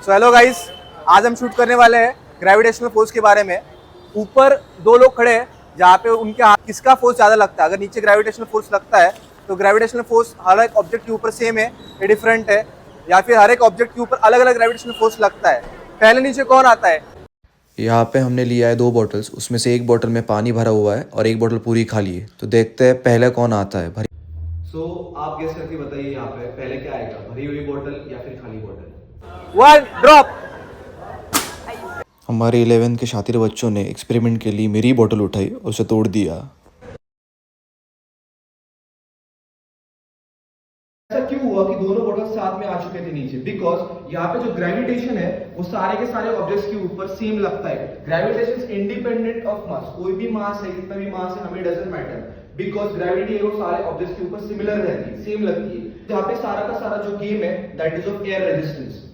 So hello guys, आज हम shoot करने वाले हैं ग्रेविटेशनल फोर्स के बारे में। ऊपर दो लोग खड़े हैं जहाँ पे उनके हाथ किसका फोर्स ज़्यादा लगता है। अगर नीचे ग्रेविटेशनल फोर्स लगता है तो ग्रेविटेशनल फोर्स हर एक ऑब्जेक्ट के ऊपर सेम है या डिफरेंट है, या फिर हर एक ऑब्जेक्ट के ऊपर अलग अलग ग्रेविटेशनल फोर्स लगता है। पहले नीचे कौन आता है? यहाँ पे हमने लिया है 2 बॉटल्स, उसमें से एक बॉटल में पानी भरा हुआ है और एक बॉटल पूरी खाली है। तो देखते हैं पहले कौन आता है। भरी आप गेस करके बताइए यहाँ पे पहले क्या आएगा, भरी हुई बोतल या फिर खाली बोतल। 1 ड्रॉप। हमारे 11th के शातिर बच्चों ने एक्सपेरिमेंट के लिए मेरी बॉटल उठाई और उसे तोड़ दिया। ऐसा क्यों हुआ कि दोनों बॉटल साथ में आ चुके थे नीचे? बिकॉज यहाँ पे जो ग्रेविटेशन है वो सारे के सारे ऑब्जेक्ट्स के ऊपर सेम लगता है। Gravitation independent of mass. कोई भी मास है, कितना भी मास है, हमें डजंट मैटर, बिकॉज ग्रेविटी है वो सारे ऑब्जेक्ट्स के ऊपर सिमिलर रहती है, सेम लगती है। यहाँ पे सारा का सारा जो गेम है that is of air resistance.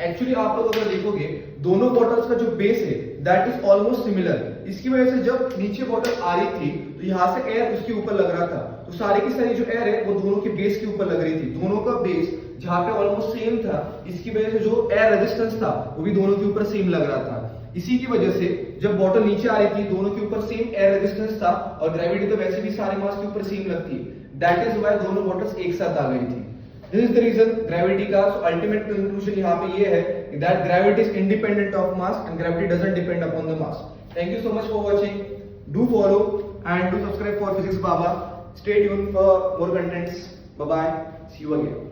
Actually आप लोग अगर देखोगे दोनों बॉटल्स का जो बेस है दैट इज ऑलमोस्ट सिमिलर। इसकी वजह से जब नीचे बॉटल आ रही थी तो यहाँ से एयर उसके ऊपर लग रहा था, तो सारी की सारी जो एयर है वो दोनों के बेस के ऊपर लग रही थी। दोनों का बेस जहाँ पे ऑलमोस्ट सेम था, इसकी वजह से जो एयर रेजिस्टेंस था वो भी दोनों के ऊपर सेम लग रहा था। इसी की वजह से जब बॉटल नीचे आ रही थी दोनों के ऊपर सेम एयर रेजिस्टेंस था, और ग्रेविटी तो वैसे भी सारे मास के ऊपर सेम लगती है। दैट इज व्हाई दोनों बॉटल्स एक साथ आ गई थी। This is the reason gravity का ultimate conclusion यहाँ पे ये है that gravity is independent of mass and gravity doesn't depend upon the mass. Thank you so much for watching. Do follow and do subscribe for Physics Baba. Stay tuned for more contents. Bye bye. See you again.